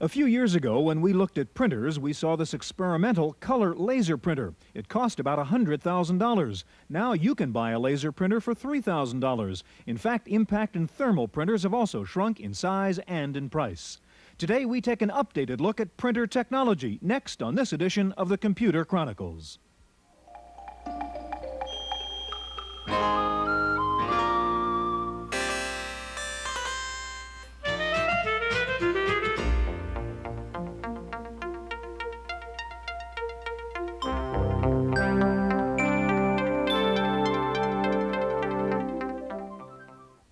A few years ago, when we looked at printers, we saw this experimental color laser printer. It cost about $100,000. Now you can buy a laser printer for $3,000. In fact, impact and thermal printers have also shrunk in size and in price. Today, we take an updated look at printer technology, next on this edition of the Computer Chronicles.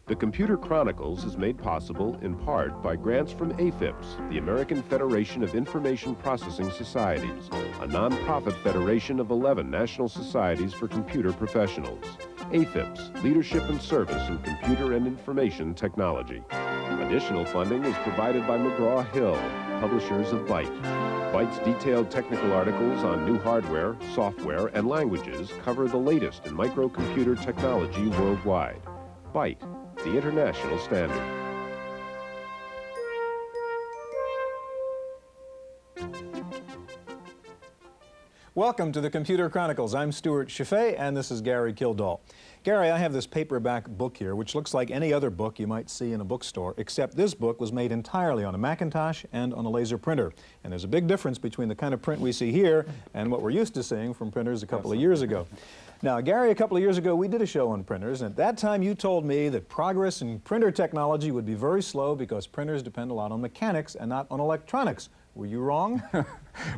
The Computer Chronicles is made possible in part by grants from AFIPS, the American Federation of Information Processing Societies, a nonprofit federation of 11 national societies for computer professionals. AFIPS, Leadership and Service in Computer and Information Technology. Additional funding is provided by McGraw-Hill, publishers of Byte. Byte's detailed technical articles on new hardware, software, and languages cover the latest in microcomputer technology worldwide. Byte, the international standard. Welcome to the Computer Chronicles. I'm Stewart Cheifet, and this is Gary Kildall. Gary, I have this paperback book here, which looks like any other book you might see in a bookstore, except this book was made entirely on a Macintosh and on a laser printer. And there's a big difference between the kind of print we see here and what we're used to seeing from printers a couple of years ago. Now, Gary, a couple of years ago, we did a show on printers, and at that time you told me that progress in printer technology would be very slow because printers depend a lot on mechanics and not on electronics. Were you wrong?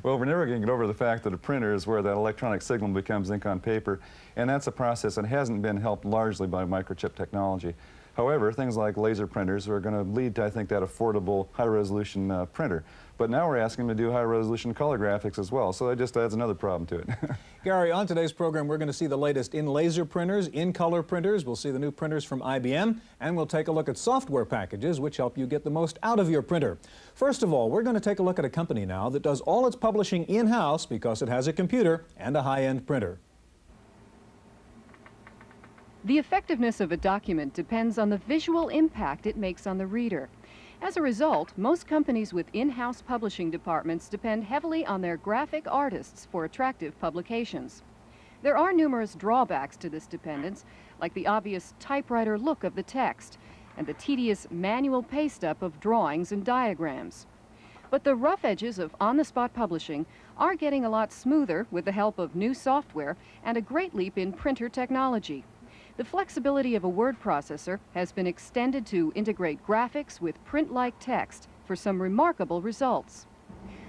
Well, we're never going to get over the fact that a printer is where that electronic signal becomes ink on paper, and that's a process that hasn't been helped largely by microchip technology. However, things like laser printers are going to lead to, I think, that affordable high-resolution printer. But now we're asking them to do high-resolution color graphics as well, so that just adds another problem to it. Gary, on today's program, we're going to see the latest in laser printers, in color printers. We'll see the new printers from IBM, and we'll take a look at software packages which help you get the most out of your printer. First of all, we're going to take a look at a company now that does all its publishing in-house because it has a computer and a high-end printer. The effectiveness of a document depends on the visual impact it makes on the reader. As a result, most companies with in-house publishing departments depend heavily on their graphic artists for attractive publications. There are numerous drawbacks to this dependence, like the obvious typewriter look of the text and the tedious manual paste-up of drawings and diagrams. But the rough edges of on-the-spot publishing are getting a lot smoother with the help of new software and a great leap in printer technology. The flexibility of a word processor has been extended to integrate graphics with print-like text for some remarkable results.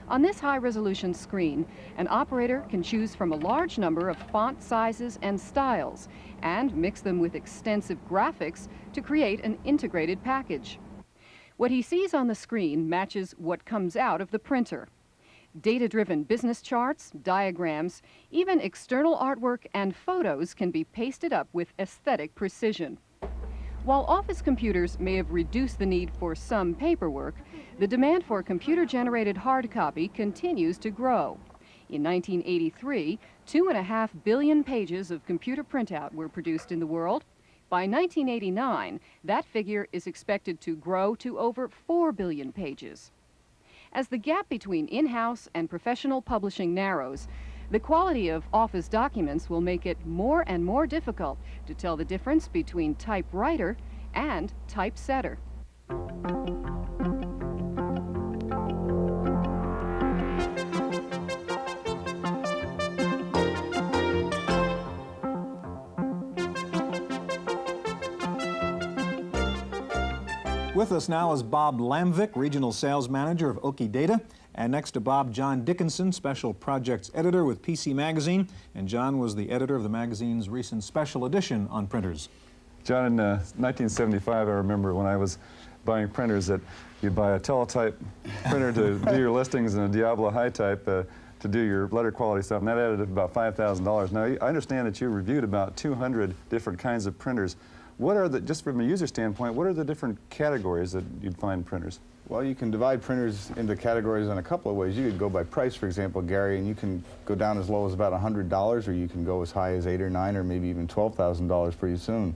On this high-resolution screen, an operator can choose from a large number of font sizes and styles and mix them with extensive graphics to create an integrated package. What he sees on the screen matches what comes out of the printer. Data-driven business charts, diagrams, even external artwork and photos can be pasted up with aesthetic precision. While office computers may have reduced the need for some paperwork, the demand for computer-generated hard copy continues to grow. In 1983, 2.5 billion pages of computer printout were produced in the world. By 1989, that figure is expected to grow to over 4 billion pages. As the gap between in-house and professional publishing narrows, the quality of office documents will make it more and more difficult to tell the difference between typewriter and typesetter. With us now is Bob Lamvik, Regional Sales Manager of Oki Data. And next to Bob, John Dickinson, Special Projects Editor with PC Magazine. And John was the editor of the magazine's recent special edition on printers. John, in 1975, I remember when I was buying printers that you'd buy a teletype printer to do your listings and a Diablo high type to do your letter quality stuff, and that added about $5,000. Now, I understand that you reviewed about 200 different kinds of printers. What are the, just from a user standpoint, what are the different categories that you'd find in printers? Well, you can divide printers into categories in a couple of ways. You could go by price, for example, Gary, and you can go down as low as about $100, or you can go as high as $8,000 or $9,000 or maybe even $12,000 pretty soon.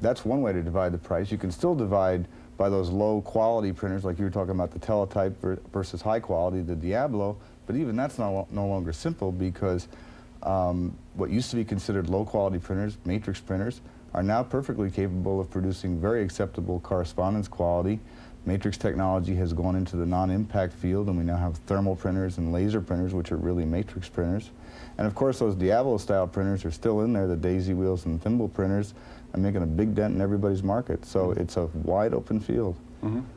That's one way to divide the price. You can still divide by those low quality printers, like you were talking about the teletype versus high quality, the Diablo. But even that's no longer simple, because what used to be considered low quality printers, matrix printers, are now perfectly capable of producing very acceptable correspondence quality. Matrix technology has gone into the non-impact field, and we now have thermal printers and laser printers, which are really matrix printers. And of course, those Diablo-style printers are still in there. The daisy wheels and thimble printers are making a big dent in everybody's market. So it's a wide open field.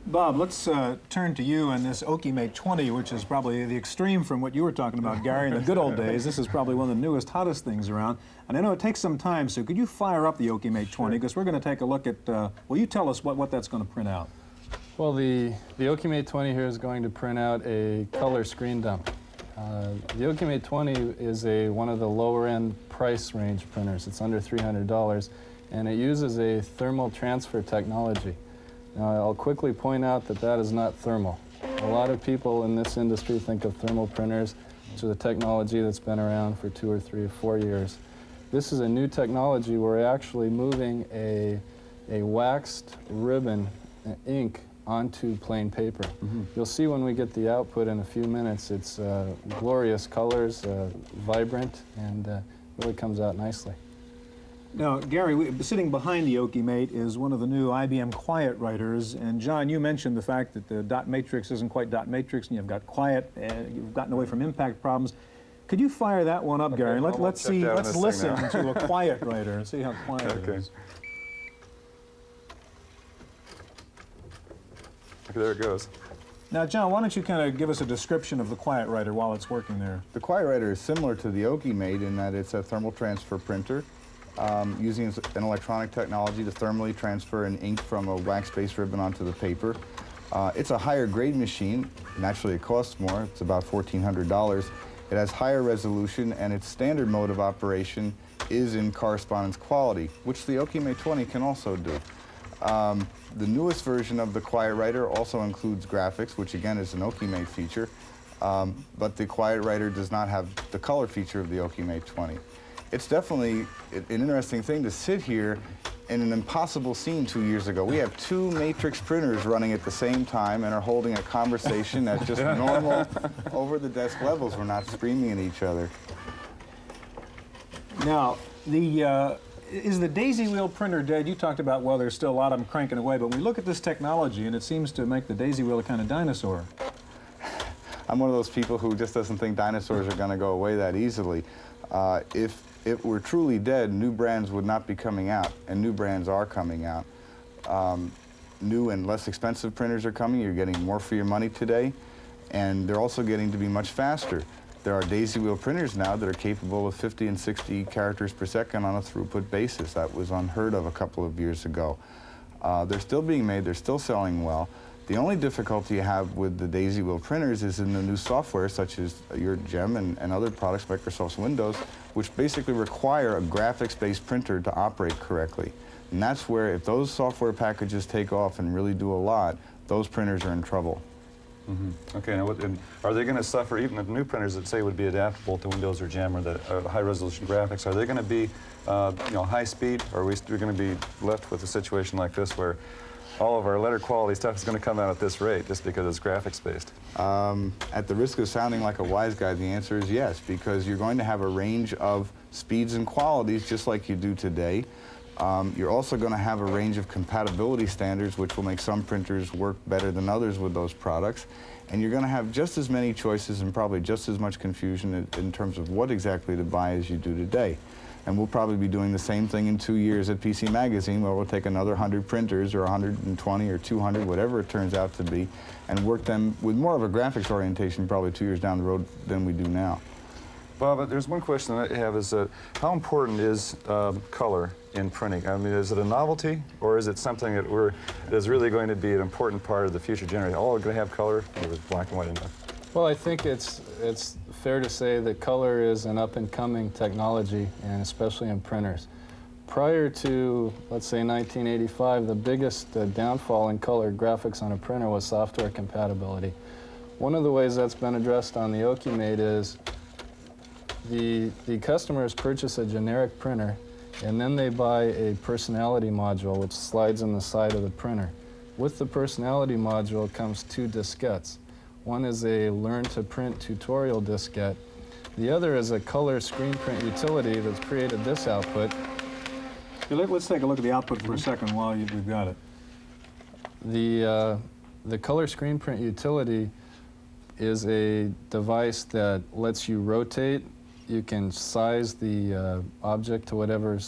Bob, let's turn to you and this OkiMate 20, which is probably the extreme from what you were talking about, Gary, in the good old days. This is probably one of the newest, hottest things around. And I know it takes some time, so could you fire up the OkiMate 20? Because we're going to take a look at, well, you tell us what that's going to print out. Well, the OkiMate 20 here is going to print out a color screen dump. The OkiMate 20 is one of the lower-end price range printers. It's under $300, and it uses a thermal transfer technology. Now, I'll quickly point out that that is not thermal. A lot of people in this industry think of thermal printers, which is a technology that's been around for 2 or 3 or 4 years. This is a new technology where we're actually moving a waxed ribbon ink onto plain paper. You'll see when we get the output in a few minutes, it's glorious colors, vibrant, and really comes out nicely. Now, Gary, sitting behind the OkiMate is one of the new IBM Quiet writers. And John, you mentioned the fact that the dot matrix isn't quite dot matrix, and you've got quiet, and you've gotten away from impact problems. Could you fire that one up, Gary? Let's see. Let's listen to a Quiet writer and see how quiet it is. Okay, there it goes. Now, John, why don't you kind of give us a description of the Quiet writer while it's working there? The Quiet writer is similar to the OkiMate in that it's a thermal transfer printer, using an electronic technology to thermally transfer an ink from a wax-based ribbon onto the paper. It's a higher grade machine. Naturally, it costs more. It's about $1,400. It has higher resolution, and its standard mode of operation is in correspondence quality, which the OkiMate 20 can also do. The newest version of the Quiet writer also includes graphics, which again is an OkiMate feature, but the Quiet writer does not have the color feature of the OkiMate 20. It's definitely an interesting thing to sit here in an impossible scene 2 years ago. We have 2 matrix printers running at the same time and are holding a conversation at just normal over-the-desk levels. We're not screaming at each other. Now, is the daisy wheel printer dead? You talked about, well, there's still a lot of them cranking away, but we look at this technology and it seems to make the daisy wheel a kind of dinosaur. I'm one of those people who just doesn't think dinosaurs are going to go away that easily. If it were truly dead, new brands would not be coming out, and new brands are coming out. New and less expensive printers are coming. You're getting more for your money today, and they're also getting to be much faster. There are daisy wheel printers now that are capable of 50 and 60 characters per second on a throughput basis. That was unheard of a couple of years ago. They're still being made. They're still selling well. The only difficulty you have with the daisy wheel printers is in the new software, such as your GEM and other products, Microsoft's Windows, which basically require a graphics-based printer to operate correctly. And that's where, if those software packages take off and really do a lot, those printers are in trouble. Okay, now and are they going to suffer, even the new printers that say would be adaptable to Windows or GEM or the high-resolution graphics, are they going to be high speed, or are we going to be left with a situation like this where all of our letter quality stuff is going to come out at this rate just because it's graphics based? At the risk of sounding like a wise guy, the answer is yes, because you're going to have a range of speeds and qualities just like you do today. You're also going to have a range of compatibility standards, which will make some printers work better than others with those products. And you're going to have just as many choices and probably just as much confusion in terms of what exactly to buy as you do today. And we'll probably be doing the same thing in 2 years at PC Magazine, where we'll take another 100 printers or 120 or 200, whatever it turns out to be, and work them with more of a graphics orientation probably 2 years down the road than we do now. Bob, there's one question that I have is how important is color in printing? I mean, is it a novelty, or is it something that is really going to be an important part of the future generation? All are going to have color? It was black and white enough. Well, I think it's fair to say that color is an up-and-coming technology, and especially in printers. Prior to, let's say, 1985, the biggest downfall in color graphics on a printer was software compatibility. One of the ways that's been addressed on the OkiMate is the customers purchase a generic printer, and then they buy a personality module which slides in the side of the printer. With the personality module comes 2 diskettes. One is a Learn to Print tutorial diskette. The other is a color screen print utility that's created this output. Let's take a look at the output for a second while we've got it. The color screen print utility is a device that lets you rotate. You can size the object to whatever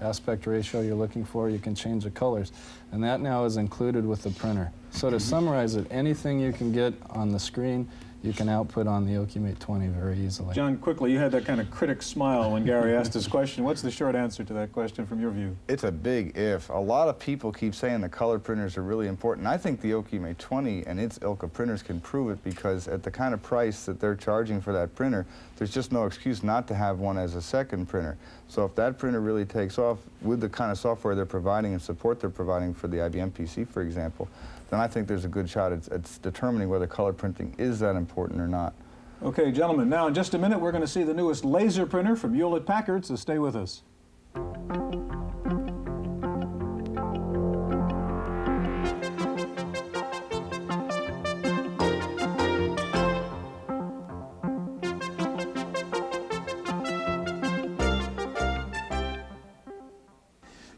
aspect ratio you're looking for. You can change the colors. And that now is included with the printer. So to summarize it, anything you can get on the screen, you can output on the OcuMate 20 very easily. John, quickly, you had that kind of critic smile when Gary asked his question. What's the short answer to that question from your view? It's a big if. A lot of people keep saying the color printers are really important. I think the OcuMate 20 and its ilk of printers can prove it, because at the kind of price that they're charging for that printer, there's just no excuse not to have one as a second printer. So if that printer really takes off with the kind of software they're providing and support they're providing for the IBM PC, for example, then I think there's a good shot it's determining whether color printing is that important or not. Okay, gentlemen, now in just a minute we're going to see the newest laser printer from Hewlett-Packard, so stay with us.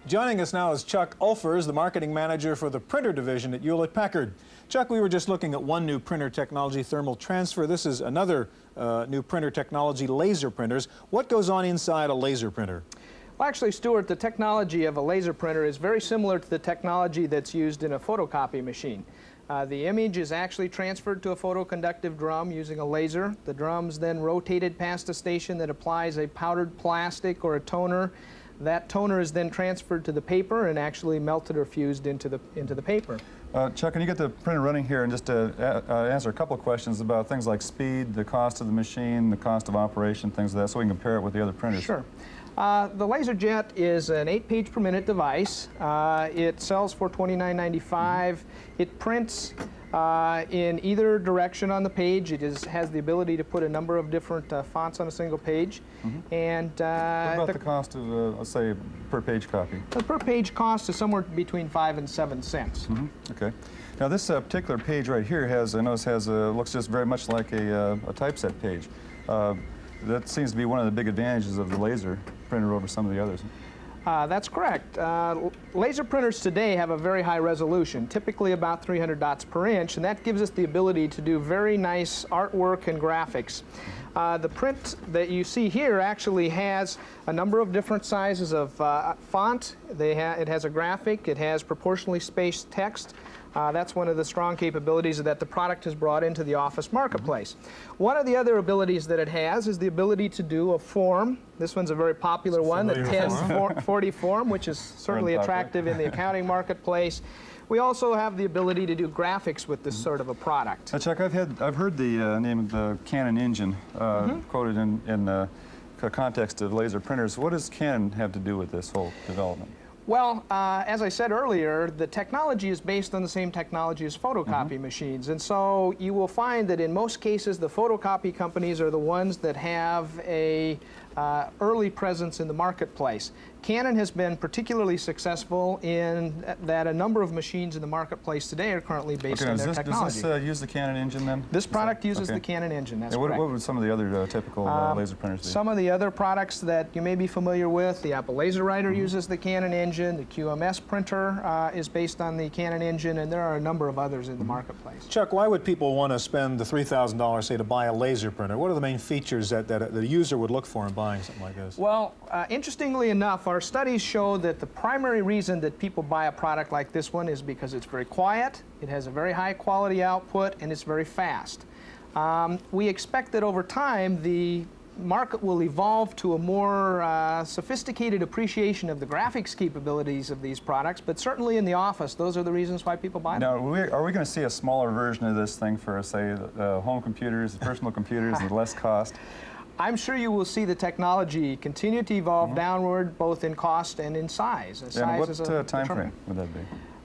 Joining us now is Chuck Ulfers, the marketing manager for the printer division at Hewlett-Packard. Chuck, we were just looking at one new printer technology, thermal transfer. This is another new printer technology, laser printers. What goes on inside a laser printer? Well, actually, Stewart, the technology of a laser printer is very similar to the technology that's used in a photocopy machine. The image is actually transferred to a photoconductive drum using a laser. The drum's then rotated past a station that applies a powdered plastic or a toner. That toner is then transferred to the paper and actually melted or fused into the paper. Chuck, can you get the printer running here and just answer a couple of questions about things like speed, the cost of the machine, the cost of operation, things like that, so we can compare it with the other printers? Sure. The LaserJet is an 8-page per minute device. It sells for $29.95. It prints in either direction on the page. It has the ability to put a number of different fonts on a single page. And what about the cost of, let's say, per page copy? The per page cost is somewhere between 5 and 7 cents. Okay. Now this particular page right here looks just very much like a typeset page. That seems to be one of the big advantages of the laser printer over some of the others. That's correct. Laser printers today have a very high resolution, typically about 300 dots per inch, and that gives us the ability to do very nice artwork and graphics. The print that you see here actually has a number of different sizes of font. It has a graphic, it has proportionally spaced text. That's one of the strong capabilities that the product has brought into the office marketplace. One of the other abilities that it has is the ability to do a form. This one's a very popular one, the 1040 form, which is certainly attractive in the accounting marketplace. We also have the ability to do graphics with this sort of a product. Chuck, I've heard the name of the Canon engine quoted in the context of laser printers. What does Canon have to do with this whole development? Well, as I said earlier, the technology is based on the same technology as photocopy machines, and so you will find that in most cases the photocopy companies are the ones that have a early presence in the marketplace. Canon has been particularly successful in that a number of machines in the marketplace today are currently based on their technology. Does this use the Canon engine then? This product uses the Canon engine, that's correct. What would some of the other typical laser printers do? Some of the other products that you may be familiar with, the Apple LaserWriter uses the Canon engine, the QMS printer is based on the Canon engine, and there are a number of others in the marketplace. Chuck, why would people want to spend the $3,000, say, to buy a laser printer? What are the main features that the user would look for in buying something like this? Well, interestingly enough, our studies show that the primary reason that people buy a product like this one is because it's very quiet, it has a very high quality output, and it's very fast. We expect that over time the market will evolve to a more sophisticated appreciation of the graphics capabilities of these products, but certainly in the office, those are the reasons why people buy them. Now, are we going to see a smaller version of this thing for, say, home computers, personal computers, and less cost? I'm sure you will see the technology continue to evolve downward, both in cost and in size. And what time frame would that be?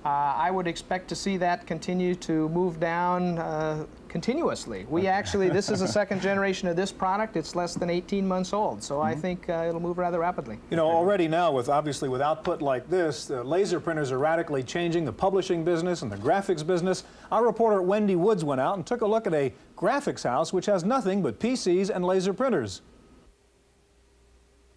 I would expect to see that continue to move down continuously. We actually, this is the second generation of this product. It's less than 18 months old, so I think it'll move rather rapidly. You know, already now, obviously with output like this, the laser printers are radically changing the publishing business and the graphics business. Our reporter Wendy Woods went out and took a look at a graphics house which has nothing but PCs and laser printers.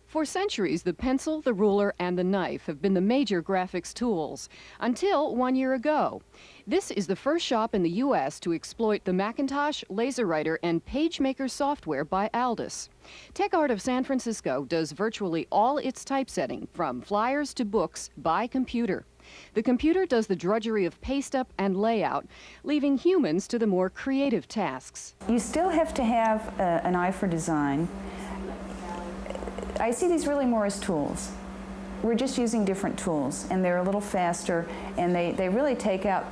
For centuries, the pencil, the ruler, and the knife have been the major graphics tools, until 1 year ago. This is the first shop in the U.S. to exploit the Macintosh, LaserWriter, and PageMaker software by Aldus. TechArt of San Francisco does virtually all its typesetting, from flyers to books, by computer. The computer does the drudgery of paste up and layout, leaving humans to the more creative tasks. You still have to have an eye for design. I see these really more as tools. We're just using different tools, and they're a little faster, and they really take out,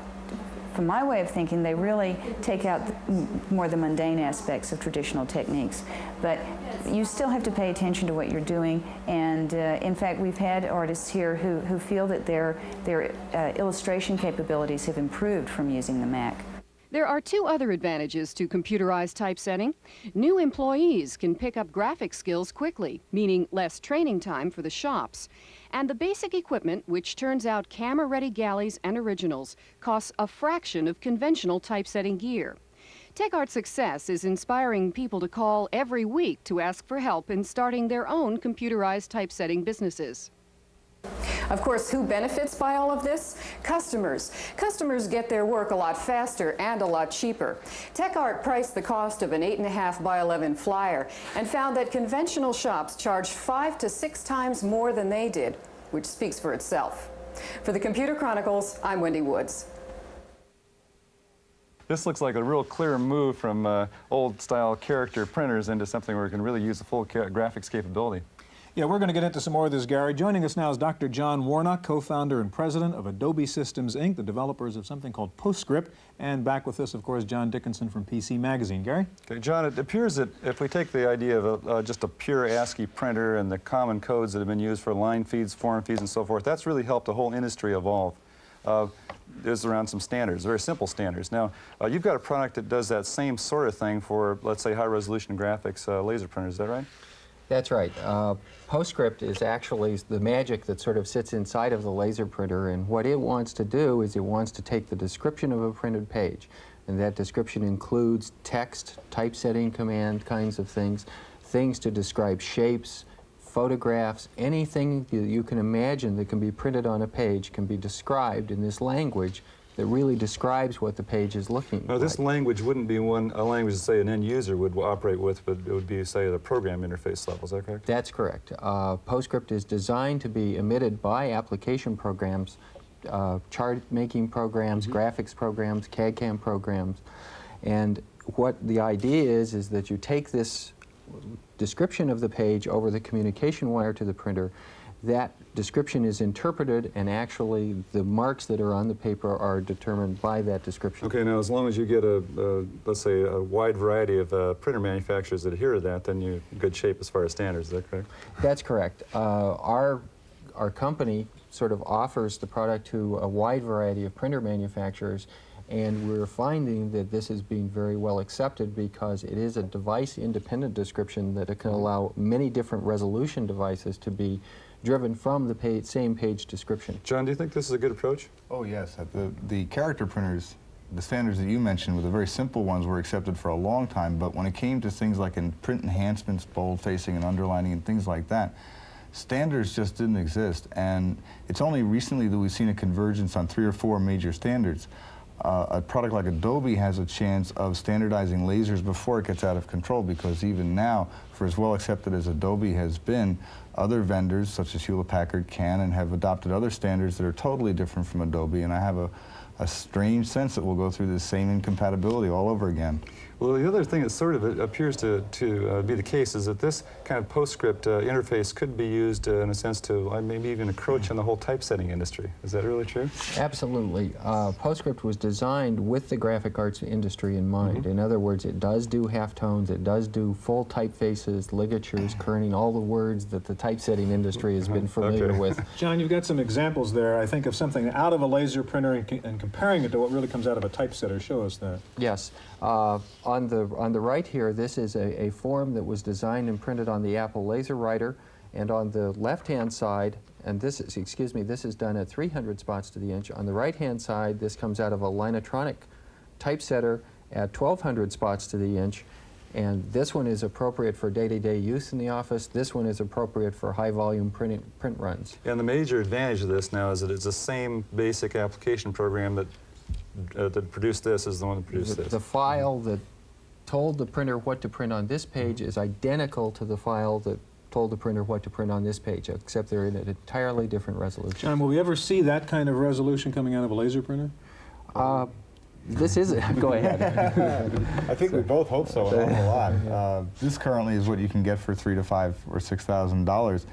from my way of thinking, they really take out more the mundane aspects of traditional techniques. But you still have to pay attention to what you're doing, and in fact, we've had artists here who feel that their illustration capabilities have improved from using the Mac. There are two other advantages to computerized typesetting. New employees can pick up graphic skills quickly, meaning less training time for the shops. And the basic equipment, which turns out camera-ready galleys and originals, costs a fraction of conventional typesetting gear. TechArt's success is inspiring people to call every week to ask for help in starting their own computerized typesetting businesses. Of course, who benefits by all of this? Customers. Customers get their work a lot faster and a lot cheaper. TechArt priced the cost of an 8.5 by 11 flyer and found that conventional shops charged 5 to 6 times more than they did, which speaks for itself. For the Computer Chronicles, I'm Wendy Woods. This looks like a real clear move from old-style character printers into something where we can really use the full graphics capability. Yeah, we're going to get into some more of this, Gary. Joining us now is Dr. John Warnock, co-founder and president of Adobe Systems, Inc., the developers of something called PostScript. And back with us, of course, John Dickinson from PC Magazine. Gary? Okay, John, it appears that if we take the idea of just a pure ASCII printer and the common codes that have been used for line feeds, form feeds, and so forth, that's really helped the whole industry evolve. Is around some standards, very simple standards. Now, you've got a product that does that same sort of thing for, let's say, high-resolution graphics laser printers. Is that right? That's right. PostScript is actually the magic that sort of sits inside of the laser printer, and what it wants to do is it wants to take the description of a printed page, and that description includes text, typesetting command kinds of things, things to describe shapes, photographs, anything that you can imagine that can be printed on a page can be described in this language that really describes what the page is looking like. Now, this language wouldn't be a language that, say, an end user would operate with, but it would be, say, at a program interface level. Is that correct? That's correct. PostScript is designed to be emitted by application programs, chart-making programs, graphics programs, CAD/CAM programs. And what the idea is that you take this description of the page over the communication wire to the printer. That description is interpreted, and actually the marks that are on the paper are determined by that description. Okay, now as long as you get let's say, a wide variety of printer manufacturers that adhere to that, then you're in good shape as far as standards. Is that correct? That's correct. Our company sort of offers the product to a wide variety of printer manufacturers, and we're finding that this is being very well accepted because it is a device-independent description that it can allow many different resolution devices to be driven from the same page description. John, do you think this is a good approach? Oh, yes. The character printers, the standards that you mentioned were the very simple ones, were accepted for a long time, but when it came to things like in print enhancements, bold facing and underlining and things like that, standards just didn't exist. And it's only recently that we've seen a convergence on 3 or 4 major standards. A product like Adobe has a chance of standardizing lasers before it gets out of control, because even now, for as well accepted as Adobe has been, other vendors such as Hewlett-Packard can and have adopted other standards that are totally different from Adobe, and I have a strange sense that we'll go through the same incompatibility all over again. Well, the other thing that sort of appears to be the case is that this kind of PostScript interface could be used in a sense to maybe even encroach on the whole typesetting industry. Is that really true? Absolutely. PostScript was designed with the graphic arts industry in mind. In other words, it does do halftones, it does do full typefaces, ligatures, kerning, all the words that the typesetting industry has been familiar with. John, you've got some examples there, I think, of something out of a laser printer and comparing it to what really comes out of a typesetter. Show us that. Yes. On the right here, this is a form that was designed and printed on the Apple Laser Writer, and on the left-hand side, and this is, excuse me, this is done at 300 spots to the inch. On the right-hand side, this comes out of a Linotronic typesetter at 1200 spots to the inch, and this one is appropriate for day-to-day use in the office. This one is appropriate for high-volume print runs. And the major advantage of this now is that it's the same basic application program that produced this as the one that produced this. The file that told the printer what to print on this page is identical to the file that told the printer what to print on this page, except they're in an entirely different resolution. John, will we ever see that kind of resolution coming out of a laser printer? This is it. Go ahead. I think we both hope so an awful lot. This currently is what you can get for $3,000 to $5,000 or $6,000.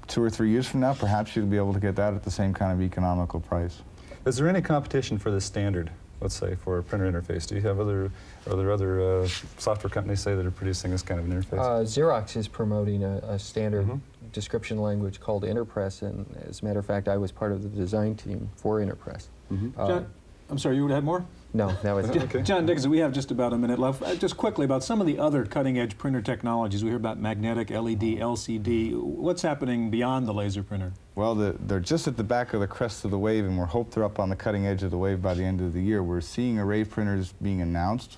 2 or 3 years from now, perhaps you'll be able to get that at the same kind of economical price. Is there any competition for this standard, let's say, for a printer interface? Do you have are there other software companies, say, that are producing this kind of an interface? Xerox is promoting a standard description language called Interpress, and as a matter of fact, I was part of the design team for Interpress. John, I'm sorry, you would have more? No, that was it. Okay. John Dickinson, we have just about a minute left. Just quickly about some of the other cutting-edge printer technologies. We hear about magnetic, LED, LCD. What's happening beyond the laser printer? Well, they're just at the back of the crest of the wave, and we're hoped they're up on the cutting edge of the wave by the end of the year. We're seeing array printers being announced,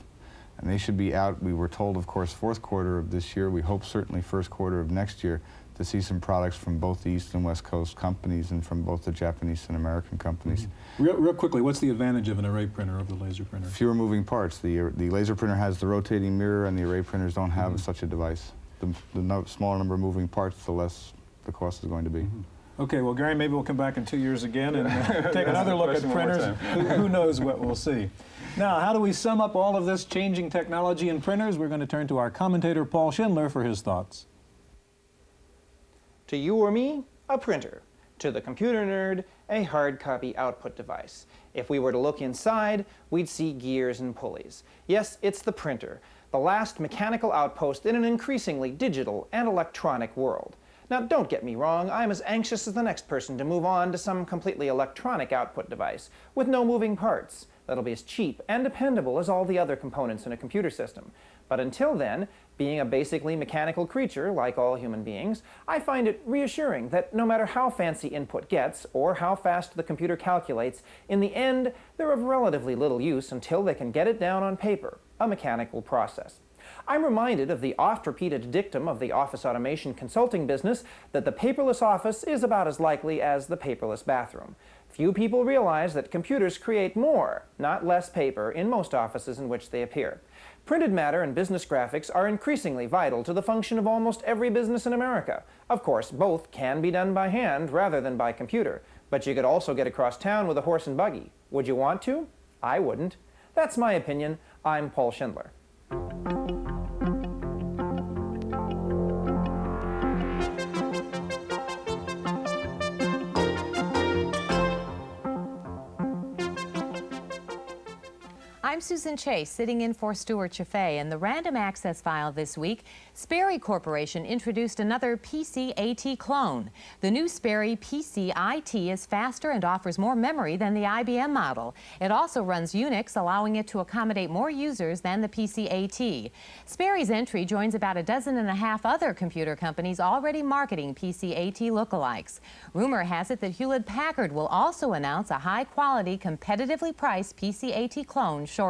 and they should be out, we were told, of course, fourth quarter of this year. We hope certainly first quarter of next year to see some products from both the East and West Coast companies and from both the Japanese and American companies. Real quickly, what's the advantage of an array printer over the laser printer? Fewer moving parts. The laser printer has the rotating mirror, and the array printers don't have such a device. The smaller number of moving parts, the less the cost is going to be. Okay, well, Gary, maybe we'll come back in 2 years again and take another look at printers. Who knows what we'll see. Now, how do we sum up all of this changing technology in printers? We're going to turn to our commentator, Paul Schindler, for his thoughts. To you or me, a printer. To the computer nerd, a hard copy output device. If we were to look inside, we'd see gears and pulleys. Yes, it's the printer, the last mechanical outpost in an increasingly digital and electronic world. Now, don't get me wrong, I'm as anxious as the next person to move on to some completely electronic output device with no moving parts that'll be as cheap and dependable as all the other components in a computer system. But until then, being a basically mechanical creature, like all human beings, I find it reassuring that no matter how fancy input gets, or how fast the computer calculates, in the end, they're of relatively little use until they can get it down on paper, a mechanical process. I'm reminded of the oft-repeated dictum of the office automation consulting business that the paperless office is about as likely as the paperless bathroom. Few people realize that computers create more, not less paper, in most offices in which they appear. Printed matter and business graphics are increasingly vital to the function of almost every business in America. Of course, both can be done by hand rather than by computer, but you could also get across town with a horse and buggy. Would you want to? I wouldn't. That's my opinion. I'm Paul Schindler. I'm Susan Chase, sitting in for Stewart Cheifet. In the Random Access file this week, Sperry Corporation introduced another PC-AT clone. The new Sperry PC-IT is faster and offers more memory than the IBM model. It also runs Unix, allowing it to accommodate more users than the PC-AT. Sperry's entry joins about 12.5 other computer companies already marketing PC-AT lookalikes. Rumor has it that Hewlett-Packard will also announce a high-quality, competitively priced PC-AT clone shortly.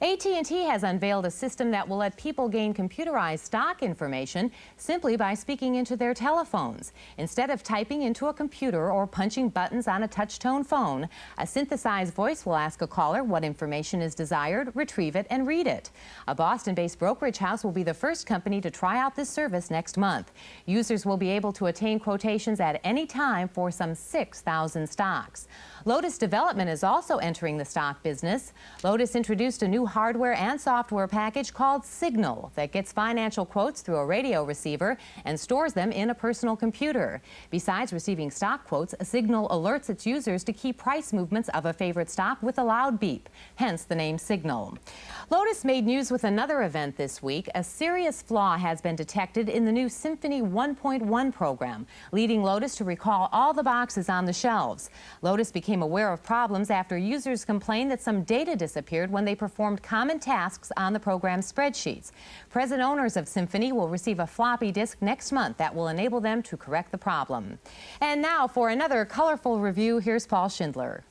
AT&T has unveiled a system that will let people gain computerized stock information simply by speaking into their telephones. Instead of typing into a computer or punching buttons on a touch-tone phone, a synthesized voice will ask a caller what information is desired, retrieve it, and read it. A Boston-based brokerage house will be the first company to try out this service next month. Users will be able to attain quotations at any time for some 6,000 stocks. Lotus Development is also entering the stock business. Lotus introduced a new hardware and software package called Signal that gets financial quotes through a radio receiver and stores them in a personal computer. Besides receiving stock quotes, Signal alerts its users to key price movements of a favorite stock with a loud beep, hence the name Signal. Lotus made news with another event this week. A serious flaw has been detected in the new Symphony 1.1 program, leading Lotus to recall all the boxes on the shelves. Lotus became aware of problems after users complained that some data disappeared when they performed common tasks on the program's spreadsheets. Present owners of Symphony will receive a floppy disk next month that will enable them to correct the problem. And now for another colorful review, here's Paul Schindler.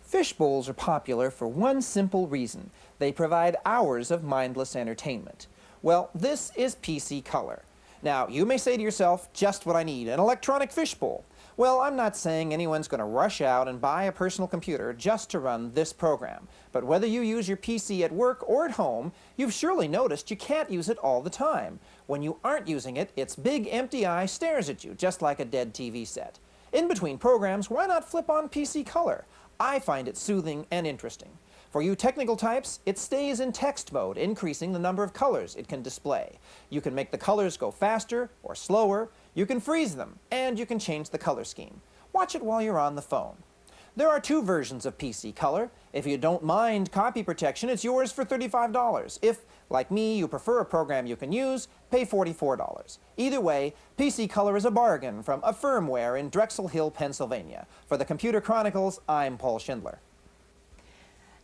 Fish bowls are popular for one simple reason. They provide hours of mindless entertainment. Well, this is PC Color. Now, you may say to yourself, just what I need, an electronic fish bowl. Well, I'm not saying anyone's going to rush out and buy a personal computer just to run this program. But whether you use your PC at work or at home, you've surely noticed you can't use it all the time. When you aren't using it, its big empty eye stares at you, just like a dead TV set. In between programs, why not flip on PC Color? I find it soothing and interesting. For you technical types, it stays in text mode, increasing the number of colors it can display. You can make the colors go faster or slower, you can freeze them, and you can change the color scheme. Watch it while you're on the phone. There are two versions of PC Color. If you don't mind copy protection, it's yours for $35. If, like me, you prefer a program you can use, pay $44. Either way, PC Color is a bargain from a firmware in Drexel Hill, Pennsylvania. For the Computer Chronicles, I'm Paul Schindler.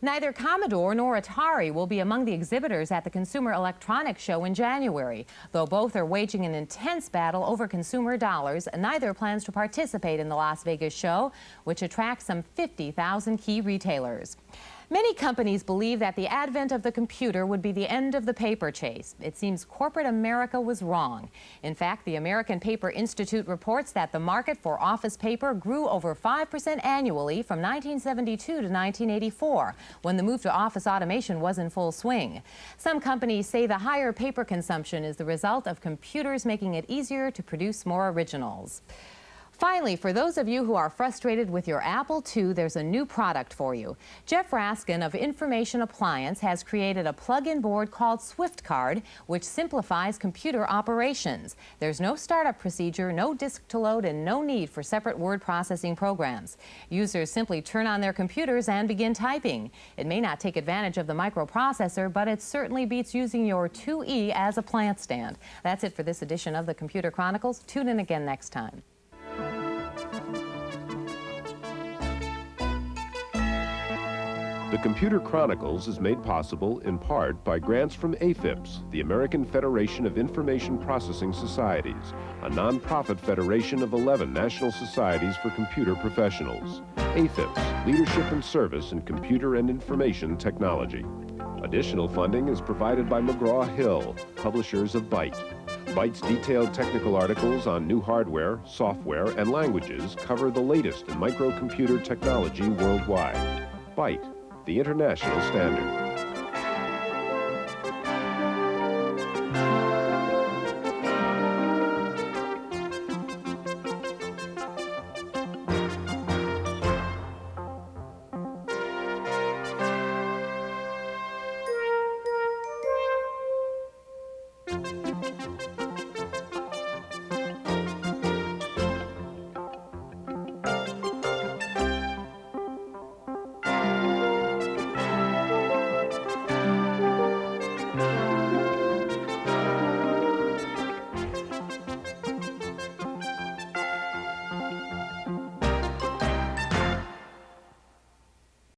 Neither Commodore nor Atari will be among the exhibitors at the Consumer Electronics Show in January. Though both are waging an intense battle over consumer dollars, neither plans to participate in the Las Vegas show, which attracts some 50,000 key retailers. Many companies believe that the advent of the computer would be the end of the paper chase. It seems corporate America was wrong. In fact, the American Paper Institute reports that the market for office paper grew over 5% annually from 1972 to 1984, when the move to office automation was in full swing. Some companies say the higher paper consumption is the result of computers making it easier to produce more originals. Finally, for those of you who are frustrated with your Apple II, there's a new product for you. Jeff Raskin of Information Appliance has created a plug-in board called SwiftCard, which simplifies computer operations. There's no startup procedure, no disk to load, and no need for separate word processing programs. Users simply turn on their computers and begin typing. It may not take advantage of the microprocessor, but it certainly beats using your 2E as a plant stand. That's it for this edition of the Computer Chronicles. Tune in again next time. The Computer Chronicles is made possible in part by grants from AFIPS, the American Federation of Information Processing Societies, a nonprofit federation of 11 national societies for computer professionals. AFIPS, Leadership and Service in Computer and Information Technology. Additional funding is provided by McGraw-Hill, publishers of Byte. Byte's detailed technical articles on new hardware, software, and languages cover the latest in microcomputer technology worldwide. Byte, the international standard.